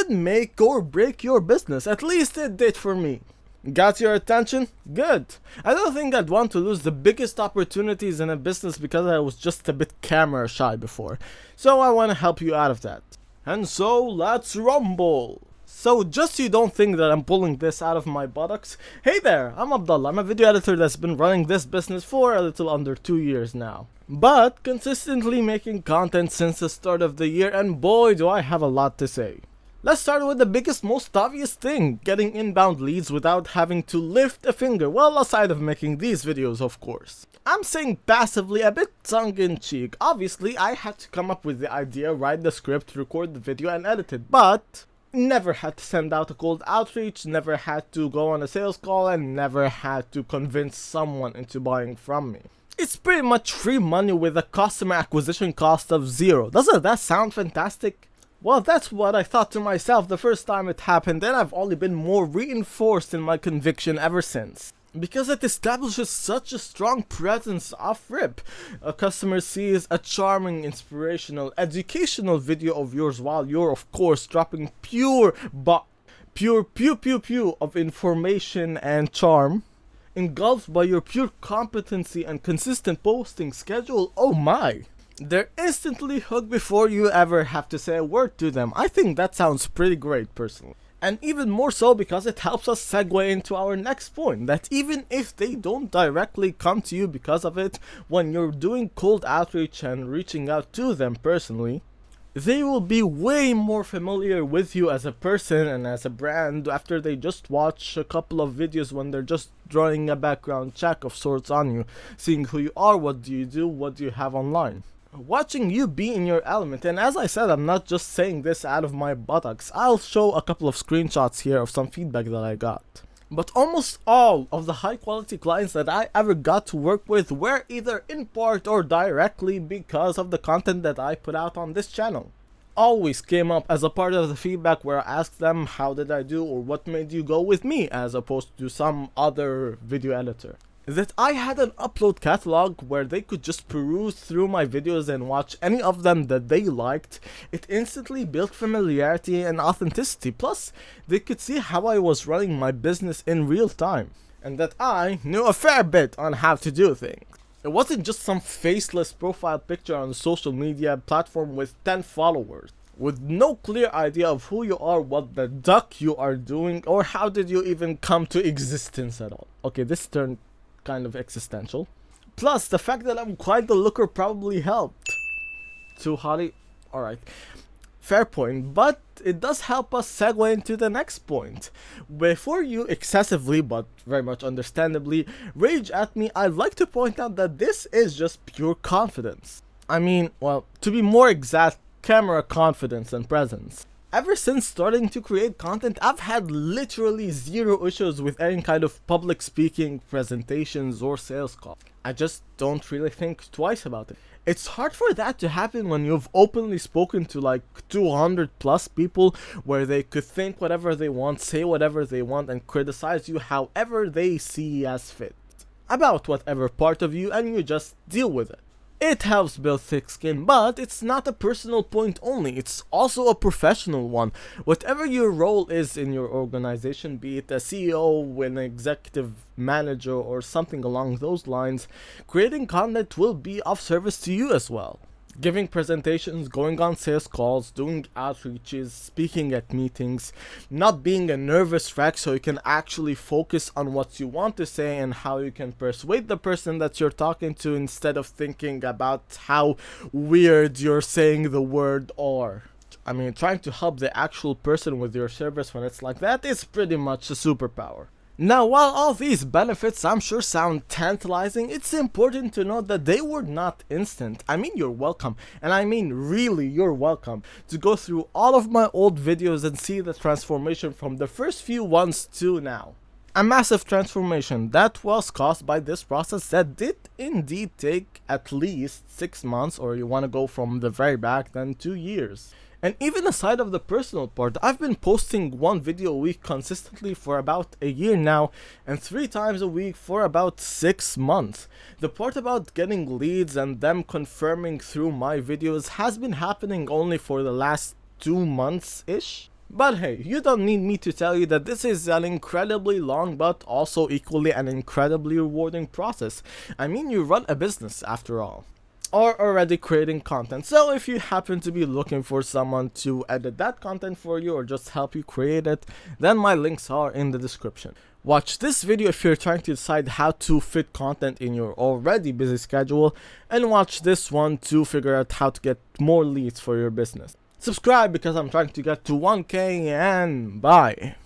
could make or break your business. At least it did for me. Got your attention? Good. I don't think I'd want to lose the biggest opportunities in a business because I was just a bit camera shy before. So I want to help you out of that. And so let's rumble. So just so you don't think that I'm pulling this out of my buttocks, hey there, I'm Abdullah. I'm a video editor that's been running this business for a little under 2 years now. But consistently making content since the start of the year, and boy do I have a lot to say. Let's start with the biggest, most obvious thing, getting inbound leads without having to lift a finger, well, aside of making these videos, of course. I'm saying passively, a bit tongue-in-cheek. Obviously, I had to come up with the idea, write the script, record the video, and edit it, but never had to send out a cold outreach, never had to go on a sales call, and never had to convince someone into buying from me. It's pretty much free money with a customer acquisition cost of 0. Doesn't that sound fantastic? Well, that's what I thought to myself the first time it happened, and I've only been more reinforced in my conviction ever since. Because it establishes such a strong presence off rip. A customer sees a charming, inspirational, educational video of yours while you're of course dropping pure pew of information and charm, engulfed by your pure competency and consistent posting schedule. Oh my! They're instantly hooked before you ever have to say a word to them. I think that sounds pretty great personally. And even more so because it helps us segue into our next point, that even if they don't directly come to you because of it, when you're doing cold outreach and reaching out to them personally, they will be way more familiar with you as a person and as a brand after they just watch a couple of videos when they're just drawing a background check of sorts on you, seeing who you are, what do you do, what do you have online. Watching you be in your element. And as I said, I'm not just saying this out of my buttocks. I'll show a couple of screenshots here of some feedback that I got. But almost all of the high quality clients that I ever got to work with were either in part or directly because of the content that I put out on this channel. Always came up as a part of the feedback where I asked them how did I do or what made you go with me as opposed to some other video editor. That I had an upload catalog where they could just peruse through my videos and watch any of them that they liked. It instantly built familiarity and authenticity, plus they could see how I was running my business in real time, and that I knew a fair bit on how to do things. It wasn't just some faceless profile picture on a social media platform with 10 followers, with no clear idea of who you are, what the duck you are doing, or how did you even come to existence at all. Okay, this turned kind of existential. Plus, the fact that I'm quite the looker probably helped. Too hotty? Alright. Fair point, but it does help us segue into the next point. Before you excessively, but very much understandably, rage at me, I'd like to point out that this is just pure confidence. I mean, well, to be more exact, camera confidence and presence. Ever since starting to create content, I've had literally 0 issues with any kind of public speaking, presentations, or sales calls. I just don't really think twice about it. It's hard for that to happen when you've openly spoken to like 200 plus people where they could think whatever they want, say whatever they want, and criticize you however they see as fit about whatever part of you, and you just deal with it. It helps build thick skin, but it's not a personal point only, it's also a professional one. Whatever your role is in your organization, be it a CEO, an executive manager, or something along those lines, creating content will be of service to you as well. Giving presentations, going on sales calls, doing outreaches, speaking at meetings, not being a nervous wreck so you can actually focus on what you want to say and how you can persuade the person that you're talking to instead of thinking about how weird you're saying the word or. I mean, trying to help the actual person with your service when it's like that is pretty much a superpower. Now, while all these benefits I'm sure sound tantalizing, it's important to note that they were not instant. I mean, you're welcome, and I mean really you're welcome, to go through all of my old videos and see the transformation from the first few ones to now. A massive transformation that was caused by this process that did indeed take at least 6 months, or you want to go from the very back, then 2 years. And even aside of the personal part, I've been posting 1 video a week consistently for about a year now, and 3 times a week for about 6 months. The part about getting leads and them confirming through my videos has been happening only for the last 2 months-ish. But hey, you don't need me to tell you that this is an incredibly long but also equally an incredibly rewarding process. I mean, you run a business after all, or already creating content. So if you happen to be looking for someone to edit that content for you or just help you create it, then my links are in the description. Watch this video if you're trying to decide how to fit content in your already busy schedule, and watch this one to figure out how to get more leads for your business. Subscribe because I'm trying to get to 1K, and bye.